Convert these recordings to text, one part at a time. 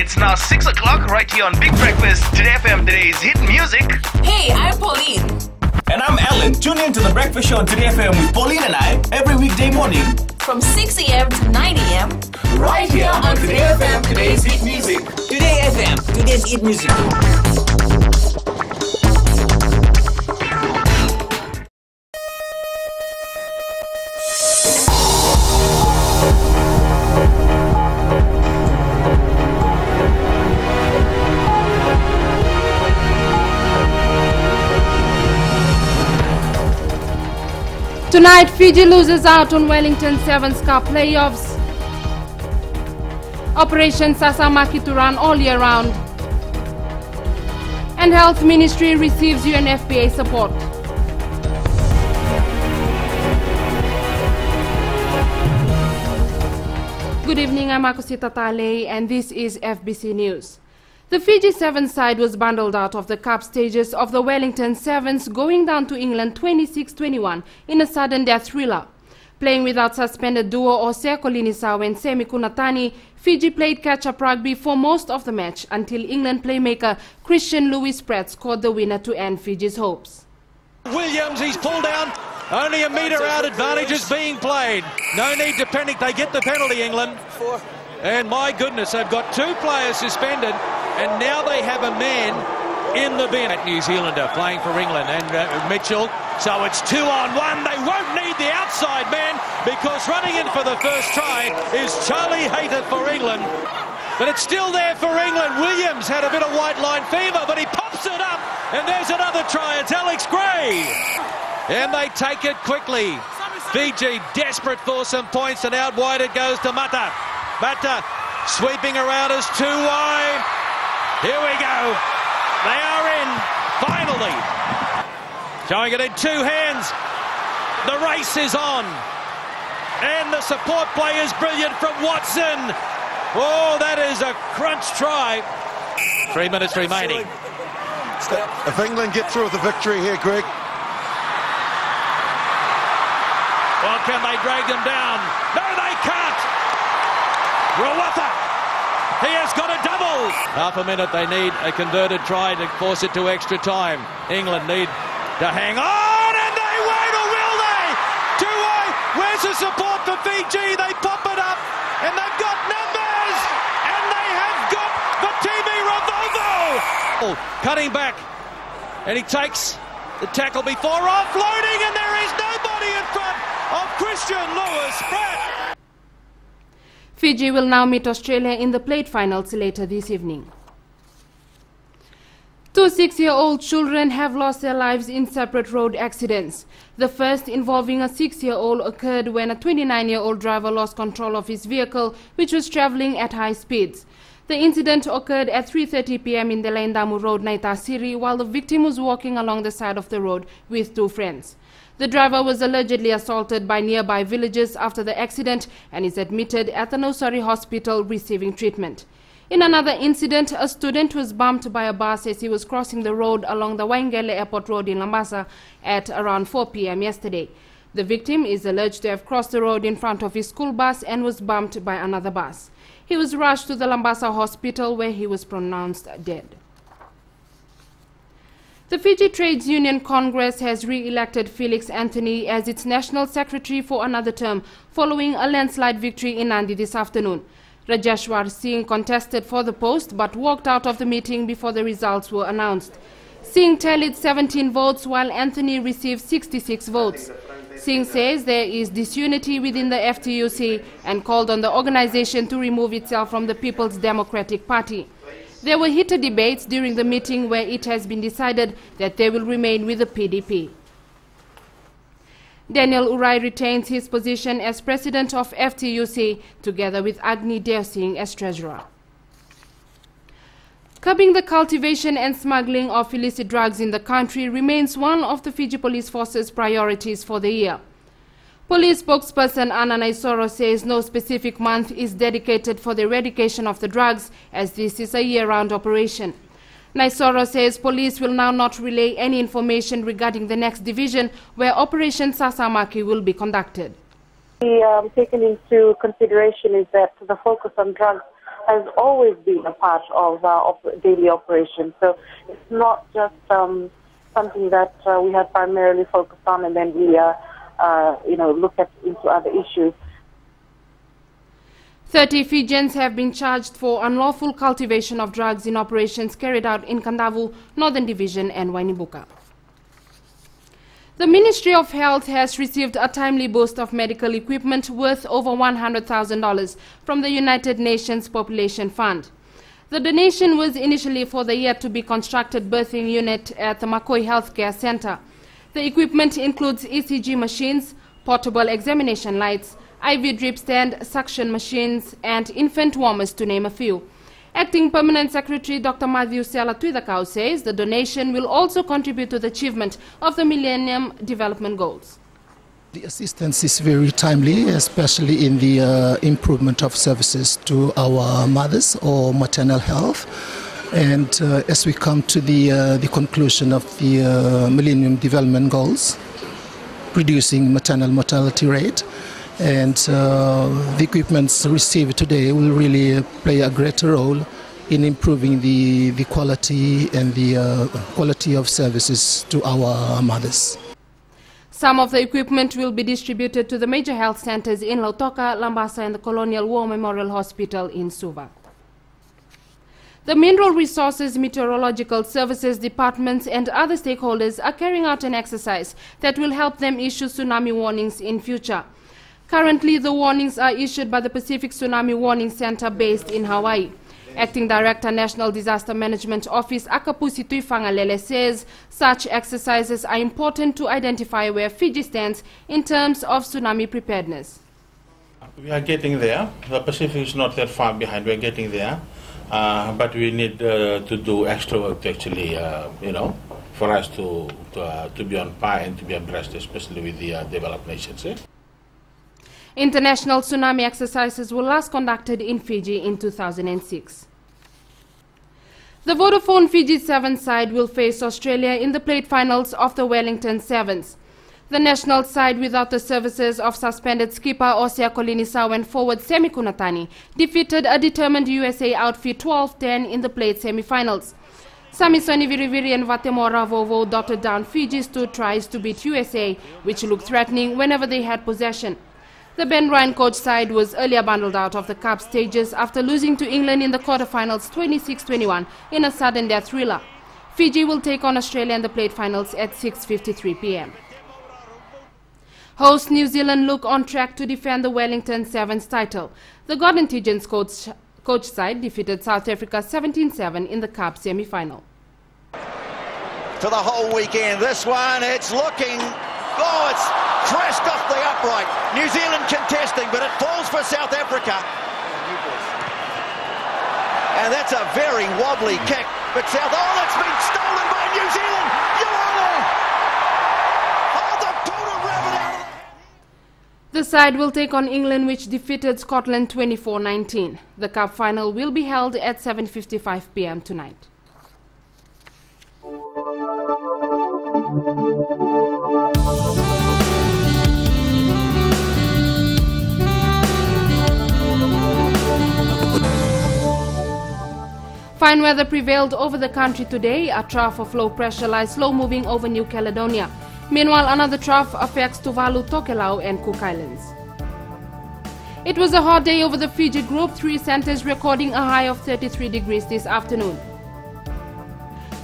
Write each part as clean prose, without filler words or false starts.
It's now 6 o'clock right here on Big Breakfast. Today FM, today's hit music. Hey, I'm Pauline. And I'm Alan. Tune in to the Breakfast Show on Today FM with Pauline and I every weekday morning. From 6 a.m. to 9 a.m. Right here on Today FM, today's hit music. Today FM, today's hit music. Tonight, Fiji loses out on Wellington Sevens Cup playoffs. Operation Tsunami to run all year round. And Health Ministry receives UNFPA support. Good evening, I'm Akosita Tale and this is FBC News. The Fiji Sevens side was bundled out of the cup stages of the Wellington Sevens, going down to England 26-21 in a sudden death thriller. Playing without suspended duo Oseko Linisaw and Semi Kunatani, Fiji played catch-up rugby for most of the match until England playmaker Christian Louis-Pratt scored the winner to end Fiji's hopes. Williams, he's pulled down. Only a metre out advantage is being played. No need to panic. They get the penalty, England. And my goodness, they've got two players suspended. And now they have a man in the bin. That New Zealander playing for England and Mitchell. So it's 2-on-1. They won't need the outside man because running in for the first try is Charlie Hayter for England. But it's still there for England. Williams had a bit of white line fever, but he pops it up. And there's another try. It's Alex Gray. And they take it quickly. Fiji desperate for some points, and out wide it goes to Mata. Mata sweeping around us too wide. Here we go. They are in, finally. Showing it in two hands. The race is on. And the support play is brilliant from Watson. Oh, that is a crunch try. 3 minutes remaining. If England get through with the victory here, Greg. Well, can they drag them down? No, they can't. Rawatha. He has got a double. Half a minute, they need a converted try to force it to extra time. England need to hang on, and they won't, or will they? Tuai, where's the support for Fiji? They pop it up, and they've got numbers, and they have got Vatimi Ravovo. Cutting back, and he takes the tackle before offloading, and there is nobody in front of Christian Louis-Pratt. Fiji will now meet Australia in the plate finals later this evening. Two 6-year-old children have lost their lives in separate road accidents. The first, involving a 6-year-old, occurred when a 29-year-old driver lost control of his vehicle, which was travelling at high speeds. The incident occurred at 3:30 p.m. in the Laindamu Road, Naitasiri, while the victim was walking along the side of the road with two friends. The driver was allegedly assaulted by nearby villagers after the accident and is admitted at the Nosari Hospital receiving treatment. In another incident, a student was bumped by a bus as he was crossing the road along the Waingele Airport Road in Lambasa at around 4 p.m. yesterday. The victim is alleged to have crossed the road in front of his school bus and was bumped by another bus. He was rushed to the Lambasa Hospital where he was pronounced dead. The Fiji Trades Union Congress has re-elected Felix Anthony as its National Secretary for another term following a landslide victory in Nandi this afternoon. Rajeshwar Singh contested for the post but walked out of the meeting before the results were announced. Singh tallied 17 votes while Anthony received 66 votes. Singh says there is disunity within the FTUC and called on the organization to remove itself from the People's Democratic Party. There were heated debates during the meeting where it has been decided that they will remain with the PDP. Daniel Urai retains his position as president of FTUC together with Agni Deo Singh as treasurer. Curbing the cultivation and smuggling of illicit drugs in the country remains one of the Fiji Police Force's priorities for the year. Police spokesperson Anna Naisoro says no specific month is dedicated for the eradication of the drugs, as this is a year-round operation. Naisoro says police will now not relay any information regarding the next division where Operation Sasamaki will be conducted. Taken into consideration is that the focus on drugs has always been a part of daily operations. So it's not just something that we have primarily focused on and then we look into other issues. 30 Fijians have been charged for unlawful cultivation of drugs in operations carried out in Kandavu, Northern Division and Wainibuka. The Ministry of Health has received a timely boost of medical equipment worth over $100,000 from the United Nations Population Fund. The donation was initially for the yet-to-be-constructed birthing unit at the Makoi Healthcare Center. The equipment includes ECG machines, portable examination lights, IV drip stand, suction machines, and infant warmers, to name a few. Acting Permanent Secretary Dr. Matthew Sela Tuidakau says the donation will also contribute to the achievement of the Millennium Development Goals. The assistance is very timely, especially in the improvement of services to our mothers or maternal health. And as we come to the conclusion of the Millennium Development Goals, reducing maternal mortality rate, and the equipments received today will really play a greater role in improving the quality and the quality of services to our mothers. Some of the equipment will be distributed to the major health centers in Lautoka, Lambasa and the Colonial War Memorial Hospital in Suva. The Mineral Resources, Meteorological Services Departments and other stakeholders are carrying out an exercise that will help them issue tsunami warnings in future. Currently, the warnings are issued by the Pacific Tsunami Warning Center based in Hawaii. Acting Director, National Disaster Management Office, Akapusi Tuifangalele, says such exercises are important to identify where Fiji stands in terms of tsunami preparedness. We are getting there. The Pacific is not that far behind. We are getting there. But we need to do extra work to actually, for us to be on par and to be abreast, especially with the developed nations. International tsunami exercises were last conducted in Fiji in 2006. The Vodafone Fiji Sevens side will face Australia in the plate finals of the Wellington Sevens. The national side, without the services of suspended skipper Osea Kolinisau and forward Semi Kunatani, defeated a determined USA outfit 12-10 in the plate semi-finals. Samisoni Viriviri and Vatemora Vovo dotted down Fiji's 2 tries to beat USA, which looked threatening whenever they had possession. The Ben Ryan coach side was earlier bundled out of the Cup stages after losing to England in the quarterfinals 26-21 in a sudden death thriller. Fiji will take on Australia in the plate finals at 6:53 p.m. Host New Zealand look on track to defend the Wellington Sevens title. The Gordon Tigens coach side defeated South Africa 17-7 in the Cup semi-final. For the whole weekend, this one, it's looking... Oh, it's crashed off the upright. New Zealand contesting, but it falls for South Africa. And that's a very wobbly kick. But oh, that's been stolen by New Zealand. Oh, the total rabbit out. The side will take on England, which defeated Scotland 24-19. The Cup final will be held at 7:55 p.m. tonight. Fine weather prevailed over the country today. A trough of low pressure lies slow moving over New Caledonia. Meanwhile, another trough affects Tuvalu, Tokelau and Cook Islands. It was a hot day over the Fiji Group 3 centers, recording a high of 33 degrees this afternoon.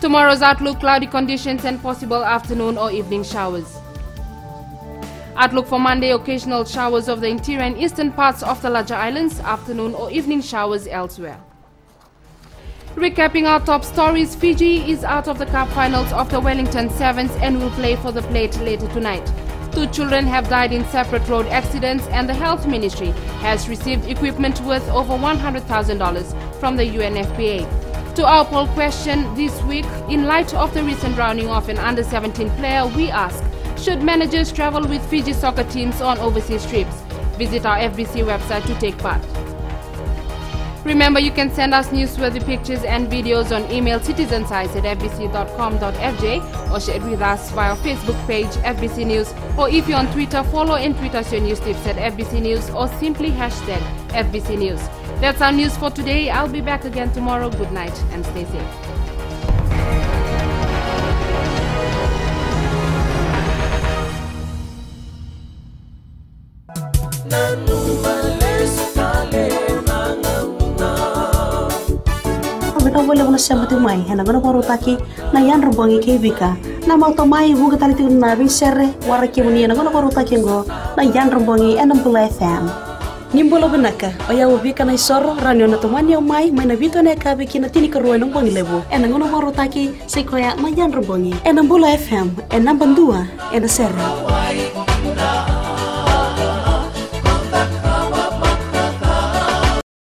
Tomorrow's outlook: cloudy conditions and possible afternoon or evening showers. Outlook for Monday: occasional showers over the interior and eastern parts of the larger islands, afternoon or evening showers elsewhere. Recapping our top stories: Fiji is out of the Cup finals of the Wellington Sevens and will play for the plate later tonight. 2 children have died in separate road accidents, and the Health Ministry has received equipment worth over $100,000 from the UNFPA. To our poll question this week, in light of the recent rounding off an under-17 player, we ask, should managers travel with Fiji soccer teams on overseas trips? Visit our FBC website to take part. Remember, you can send us newsworthy pictures and videos on email citizensize@fbc.com.fj or share it with us via our Facebook page, FBC News, or if you're on Twitter, follow and tweet us your news tips at FBC News or simply hashtag FBC News. That's our news for today. I'll be back again tomorrow. Good night and stay safe. Wala wala siya matumay, hena gana paro taki na yan rubangi kebika na mau tomai buka tali tu na bisere waraki muni na gana paro taki ngo na yan rubangi enam pula FM nimbolo benaka oya ubika na isoro ranyo na tomani o mai na vito na kabe kina tini karuan ng bangi lebo ena gana paro taki sekoya na yan rubangi enam pula FM enam bandua ena serra